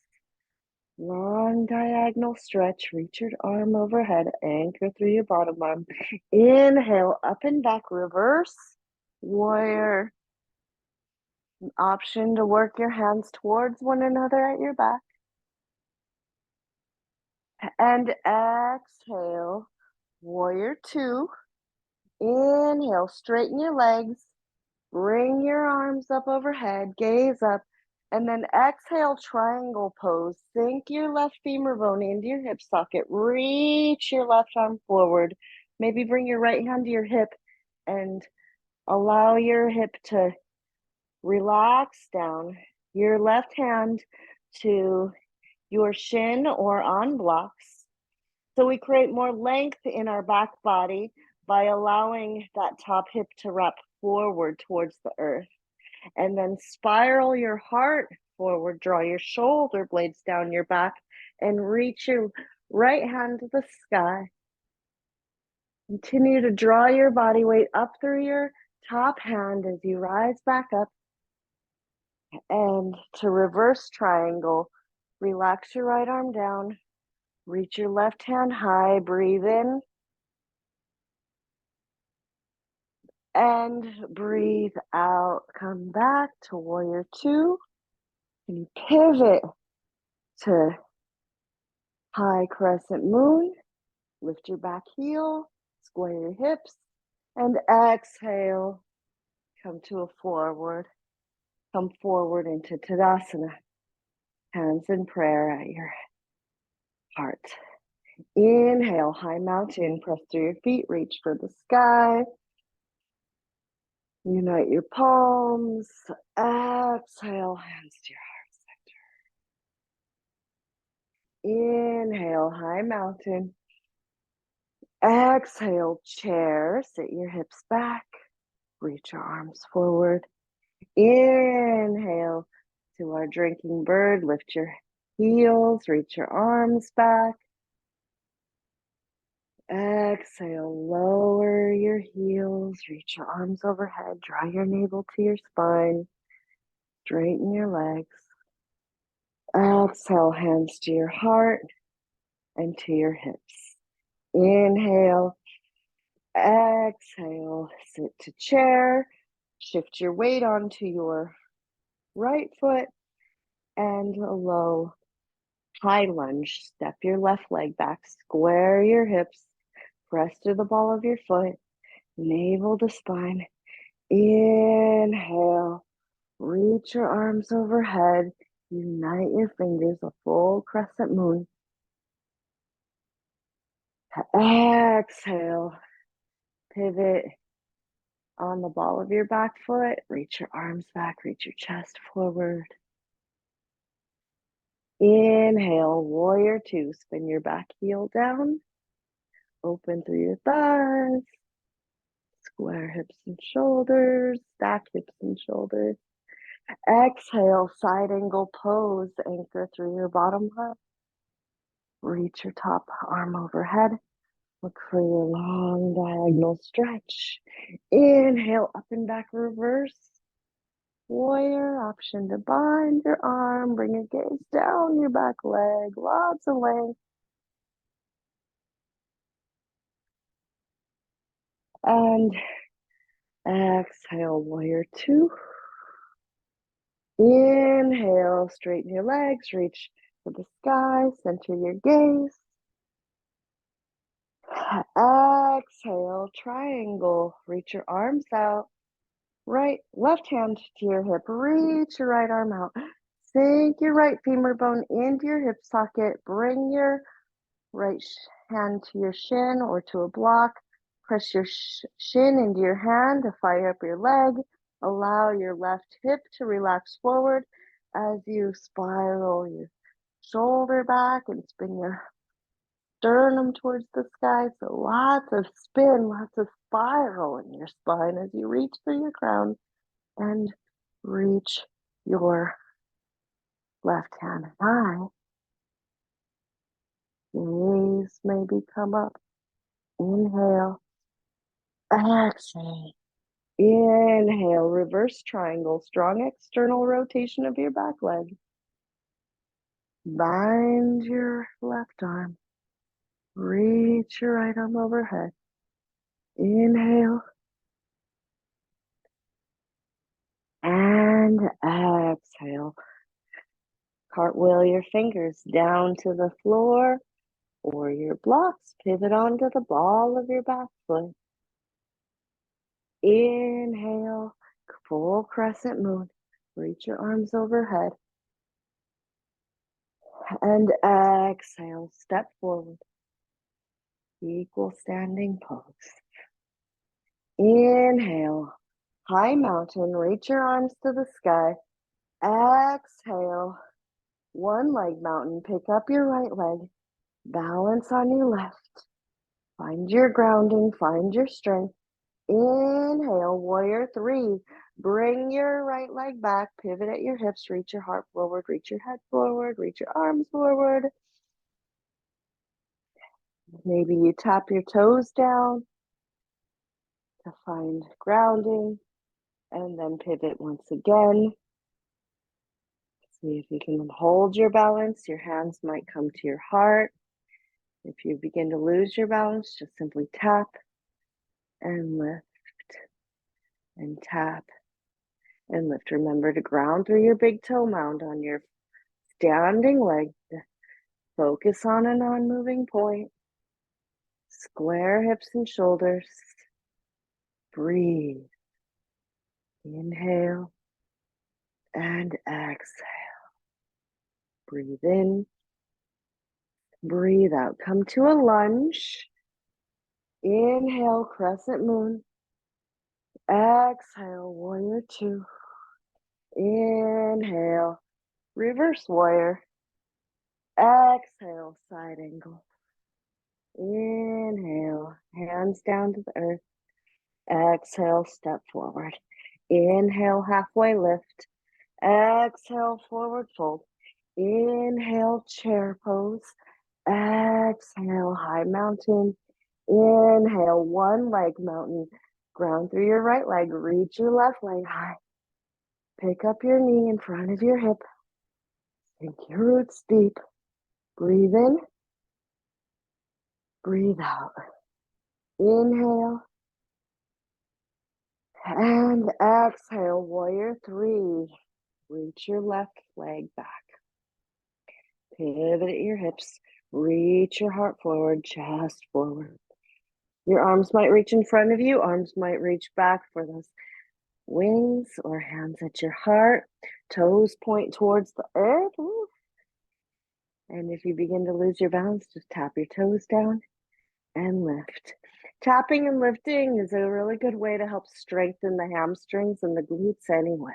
Long diagonal stretch. Reach your arm overhead. Anchor through your bottom arm. Inhale, up and back, reverse warrior. An option to work your hands towards one another at your back. And exhale, warrior two. Inhale, straighten your legs. Bring your arms up overhead, gaze up, and then exhale, triangle pose. Sink your left femur bone into your hip socket. Reach your left arm forward. Maybe bring your right hand to your hip and allow your hip to relax down. Your left hand to your shin or on blocks. So we create more length in our back body by allowing that top hip to wrap forward towards the earth. And then spiral your heart forward, draw your shoulder blades down your back, and reach your right hand to the sky. Continue to draw your body weight up through your top hand as you rise back up. And to reverse triangle, relax your right arm down, reach your left hand high, breathe in, and breathe out. Come back to warrior two, and you pivot to high crescent moon. Lift your back heel, square your hips, and exhale. Come to a forward. Come forward into Tadasana. Hands in prayer at your heart. Inhale, high mountain. Press through your feet, reach for the sky. Unite your palms. Exhale, hands to your heart center. Inhale, high mountain. Exhale, chair. Sit your hips back. Reach your arms forward. Inhale to our drinking bird. Lift your heels. Reach your arms back. Exhale, lower your heels. Reach your arms overhead. Draw your navel to your spine. Straighten your legs. Exhale, hands to your heart and to your hips. Inhale. Exhale, sit to chair. Shift your weight onto your right foot and a low high lunge. Step your left leg back, square your hips, press to the ball of your foot, navel to spine. Inhale, reach your arms overhead, unite your fingers, a full crescent moon. Exhale, pivot on the ball of your back foot, reach your arms back, reach your chest forward. Inhale, warrior two, spin your back heel down, open through your thighs, square hips and shoulders, stack hips and shoulders. Exhale, side angle pose, anchor through your bottom lip. Reach your top arm overhead. Look for your long diagonal stretch. Inhale, up and back reverse. Warrior, option to bind your arm, bring your gaze down your back leg, lots of length. And exhale, warrior two. Inhale, straighten your legs, reach for the sky, center your gaze. Exhale, triangle, reach your arms out. Right, left hand to your hip, reach your right arm out. Sink your right femur bone into your hip socket. Bring your right hand to your shin or to a block. Press your shin into your hand to fire up your leg. Allow your left hip to relax forward as you spiral your shoulder back and spin your sternum towards the sky. So lots of spin, lots of spiral in your spine as you reach for your crown and reach your left hand high. Knees maybe come up. Inhale. Exhale. Inhale, reverse triangle, strong external rotation of your back leg. Bind your left arm. Reach your right arm overhead. Inhale. And exhale. Cartwheel your fingers down to the floor or your blocks. Pivot onto the ball of your back foot. Inhale, full crescent moon. Reach your arms overhead. And exhale, step forward. Equal standing pose. Inhale, high mountain. Reach your arms to the sky. Exhale, one leg mountain. Pick up your right leg. Balance on your left. Find your grounding. Find your strength. Inhale, warrior three. Bring your right leg back. Pivot at your hips. Reach your heart forward. Reach your head forward. Reach your arms forward. Maybe you tap your toes down to find grounding. And then pivot once again. See if you can hold your balance. Your hands might come to your heart. If you begin to lose your balance, just simply tap and lift and tap and lift. Remember to ground through your big toe mound on your standing leg. Focus on a non-moving point. Square hips and shoulders. Breathe. Inhale and exhale. Breathe in. Breathe out. Come to a lunge. Inhale, crescent moon. Exhale, warrior two. Inhale, reverse warrior. Exhale, side angle. Inhale, hands down to the earth. Exhale, step forward. Inhale, halfway lift. Exhale, forward fold. Inhale, chair pose. Exhale, high mountain. Inhale, one leg mountain. Ground through your right leg. Reach your left leg high. Pick up your knee in front of your hip. Sink your roots deep. Breathe in. Breathe out. Inhale. And exhale, warrior three. Reach your left leg back. Pivot at your hips. Reach your heart forward, chest forward. Your arms might reach in front of you. Arms might reach back for those wings or hands at your heart. Toes point towards the earth. Ooh. And if you begin to lose your balance, just tap your toes down and lift. Tapping and lifting is a really good way to help strengthen the hamstrings and the glutes anyways.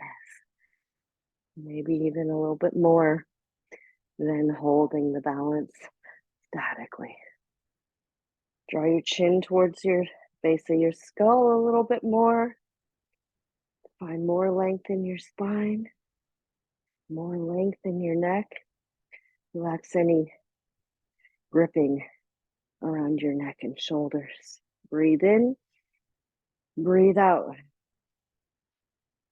Maybe even a little bit more than holding the balance statically. Draw your chin towards your base of your skull a little bit more. Find more length in your spine, more length in your neck. Relax any gripping around your neck and shoulders. Breathe in, breathe out.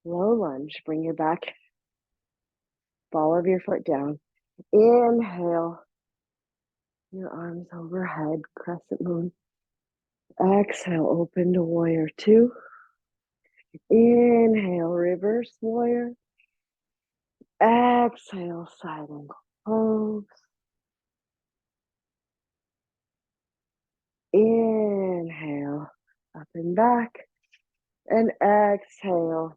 Low lunge, bring your back, ball of your foot down. Inhale, your arms overhead, crescent moon. Exhale, open to warrior two. Inhale, reverse warrior. Exhale, side angle pose. Inhale, up and back. And exhale,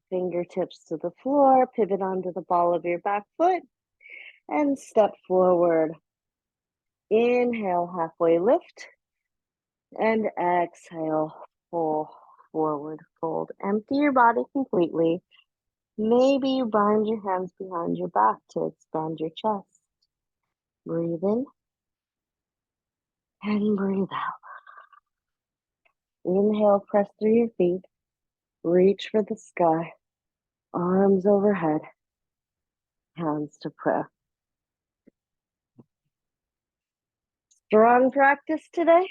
fingertips to the floor. Pivot onto the ball of your back foot. And step forward. Inhale, halfway lift. And exhale, full forward fold. Empty your body completely. Maybe you bind your hands behind your back to expand your chest. Breathe in and breathe out. Inhale, press through your feet. Reach for the sky. Arms overhead. Hands to prayer. Strong practice today.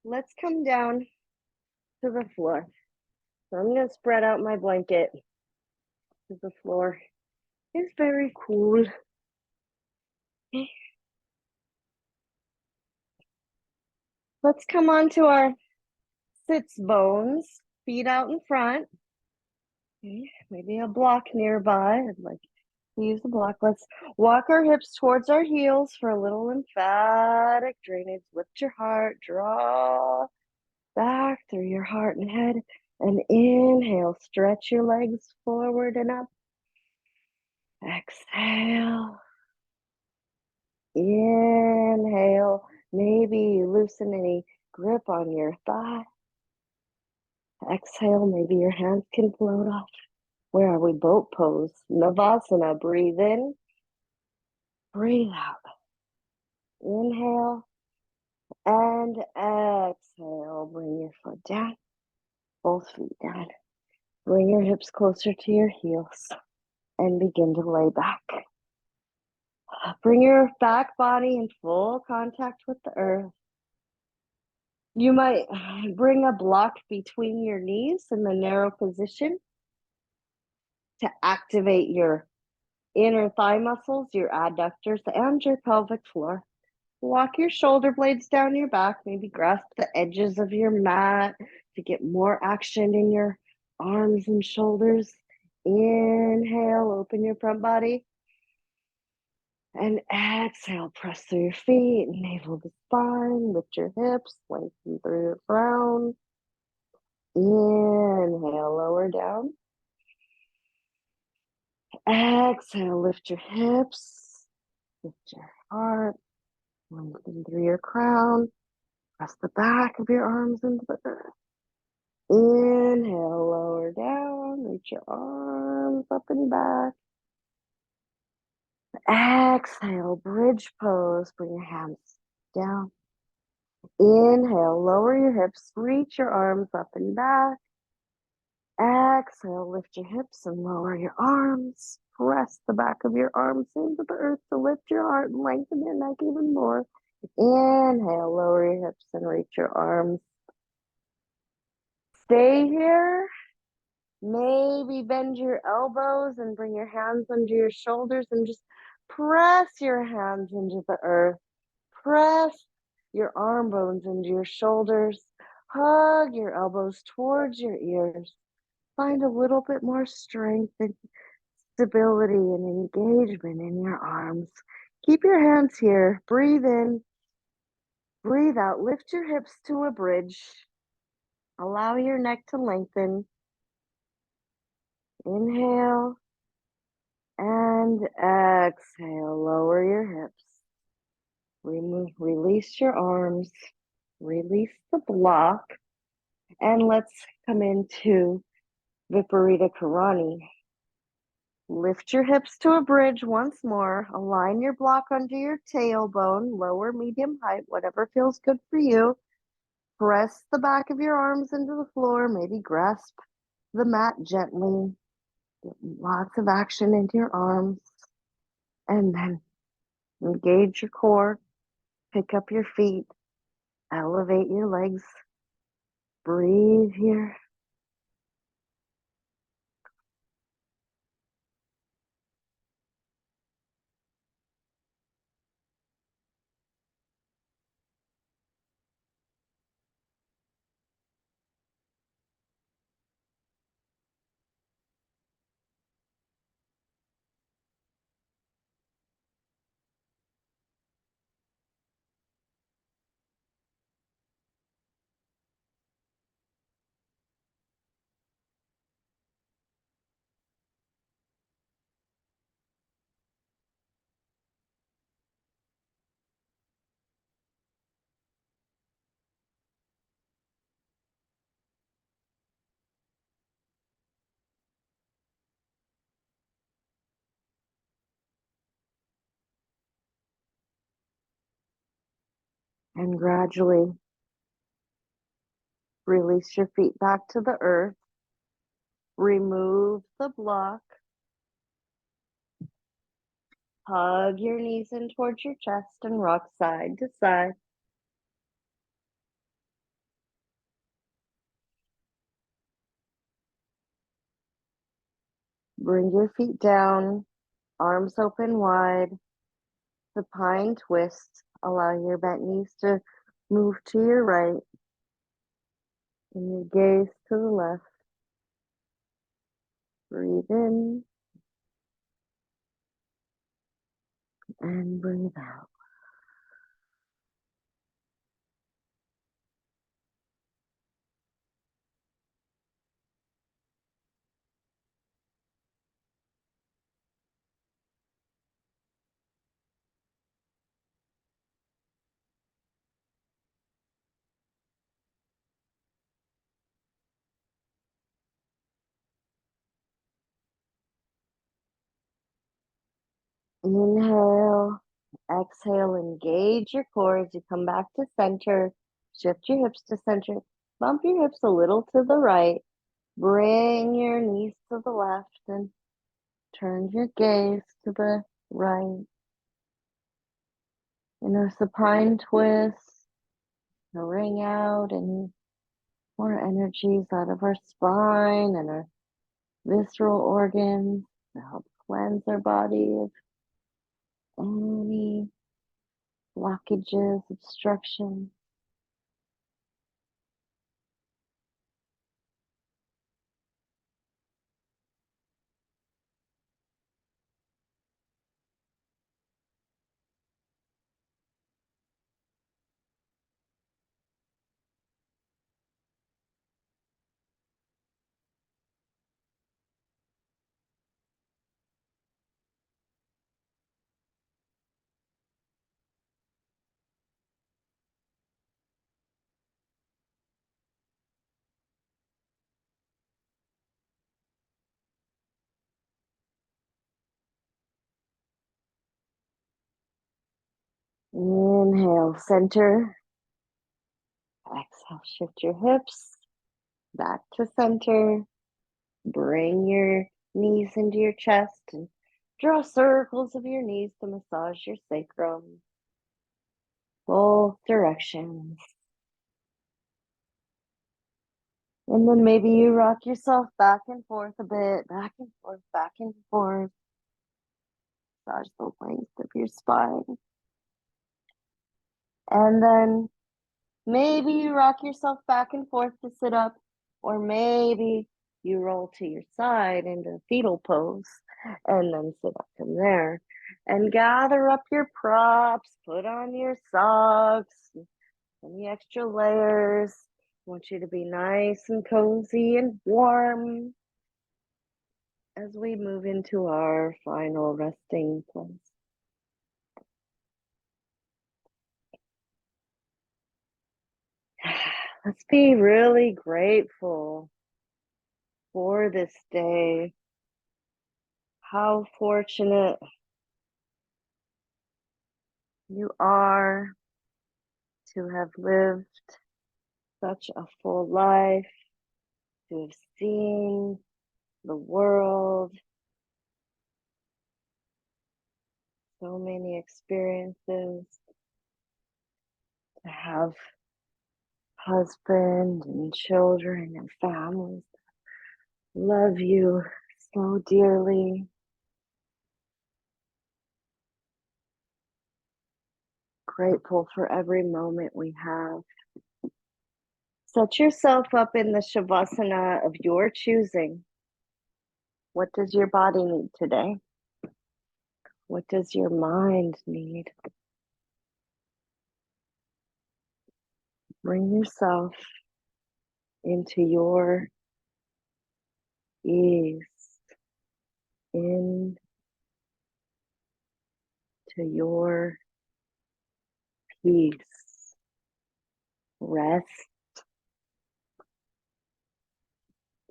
Let's come down to the floor. So I'm going to spread out my blanket to the floor is very cool. Okay. Let's come on to our sits bones, feet out in front. Okay. Maybe a block nearby. I'd like to use the block. Let's walk our hips towards our heels for a little lymphatic drainage. Lift your heart, draw back through your heart and head, and inhale. Stretch your legs forward and up. Exhale. Inhale. Maybe loosen any grip on your thigh. Exhale. Maybe your hands can float off. Where are we? Boat pose. Navasana. Breathe in. Breathe out. Inhale and exhale. Bring your foot down. Both feet down. Bring your hips closer to your heels and begin to lay back. Bring your back body in full contact with the earth. You might bring a block between your knees in the narrow position to activate your inner thigh muscles, your adductors, and your pelvic floor. Walk your shoulder blades down your back, maybe grasp the edges of your mat to get more action in your arms and shoulders. Inhale, open your front body. And exhale, press through your feet, navel to spine, lift your hips, lengthen through your crown. Inhale, lower down. Exhale, lift your hips, lift your heart, lengthen through your crown. Press the back of your arms into the earth. Inhale, lower down, reach your arms up and back. Exhale, bridge pose, bring your hands down. Inhale, lower your hips, reach your arms up and back. Exhale, lift your hips and lower your arms. Press the back of your arms into the earth to lift your heart and lengthen your neck even more. Inhale, lower your hips and reach your arms. Stay here. Maybe bend your elbows and bring your hands under your shoulders and just press your hands into the earth. Press your arm bones into your shoulders. Hug your elbows towards your ears. Find a little bit more strength and stability and engagement in your arms. Keep your hands here. Breathe in. Breathe out. Lift your hips to a bridge. Allow your neck to lengthen. Inhale and exhale. Lower your hips. Release your arms. Release the block. And let's come into Viparita Karani. Lift your hips to a bridge once more. Align your block under your tailbone, lower, medium height, whatever feels good for you. Press the back of your arms into the floor. Maybe grasp the mat gently. Get lots of action into your arms. And then engage your core. Pick up your feet. Elevate your legs. Breathe here. And gradually release your feet back to the earth. Remove the block. Hug your knees in towards your chest and rock side to side. Bring your feet down. Arms open wide. Supine twist. Allow your bent knees to move to your right and your gaze to the left. Breathe in and breathe out. Inhale, exhale, engage your core as you come back to center. Shift your hips to center. Bump your hips a little to the right. Bring your knees to the left and turn your gaze to the right. In a supine twist, wring out any more energies out of our spine and our visceral organs to help cleanse our body of any blockages, obstructions. Inhale, center. Exhale, shift your hips back to center. Bring your knees into your chest and draw circles of your knees to massage your sacrum. Both directions. And then maybe you rock yourself back and forth a bit, back and forth, back and forth. Massage the length of your spine. And then maybe you rock yourself back and forth to sit up, or maybe you roll to your side into fetal pose and then sit up from there. And gather up your props, put on your socks, any extra layers. I want you to be nice and cozy and warm as we move into our final resting place. Let's be really grateful for this day. How fortunate you are to have lived such a full life, to have seen the world, so many experiences, to have husband and children and families love you so dearly. Grateful for every moment we have. Set yourself up in the Shavasana of your choosing. What does your body need today? What does your mind need? Bring yourself into your ease, into your peace. Rest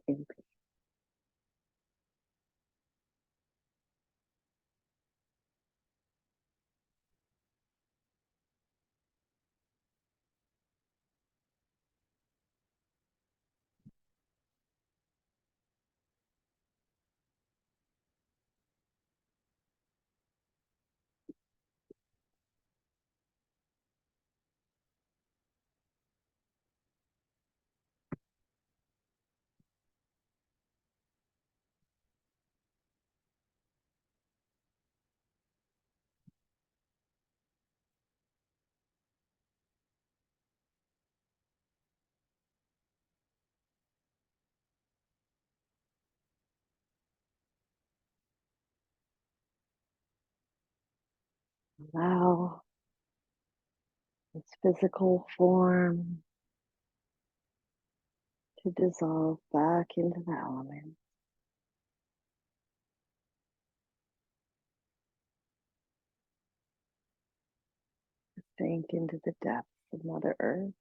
in peace. Allow this physical form to dissolve back into the element. Sink into the depths of Mother Earth.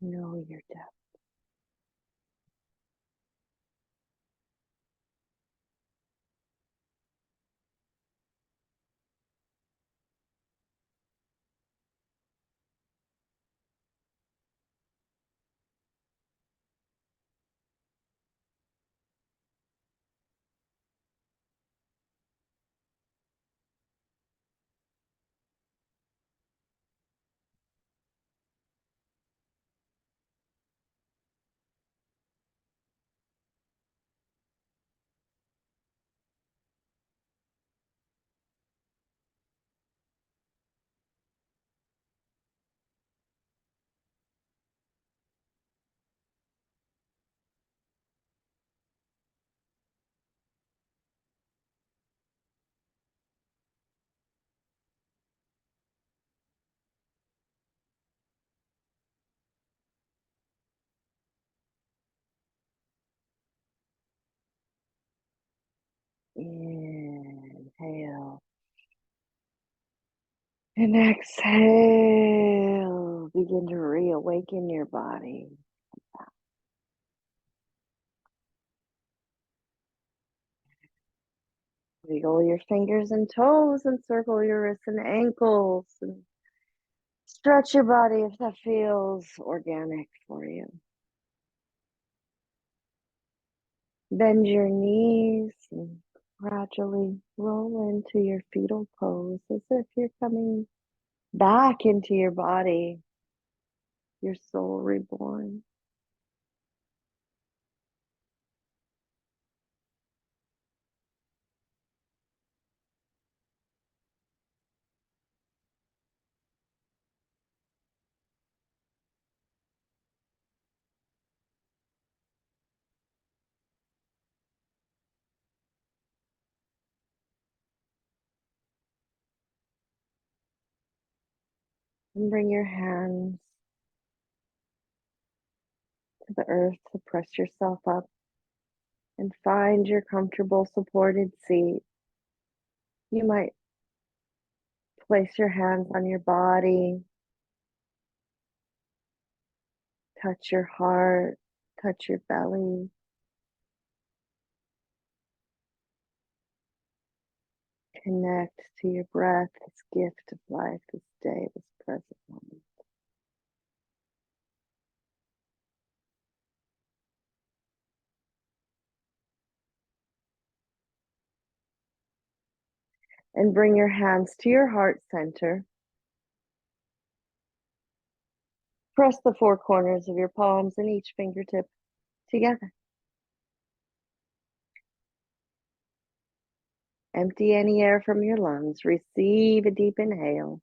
Know your depth. Inhale. And exhale. Begin to reawaken your body. Wiggle your fingers and toes and circle your wrists and ankles and stretch your body if that feels organic for you. Bend your knees and gradually roll into your fetal pose as if you're coming back into your body, your soul reborn. And bring your hands to the earth to press yourself up and find your comfortable supported seat. You might place your hands on your body, touch your heart, touch your belly. Connect to your breath, this gift of life, this day, this present moment. And bring your hands to your heart center. Press the four corners of your palms and each fingertip together. Empty any air from your lungs. Receive a deep inhale.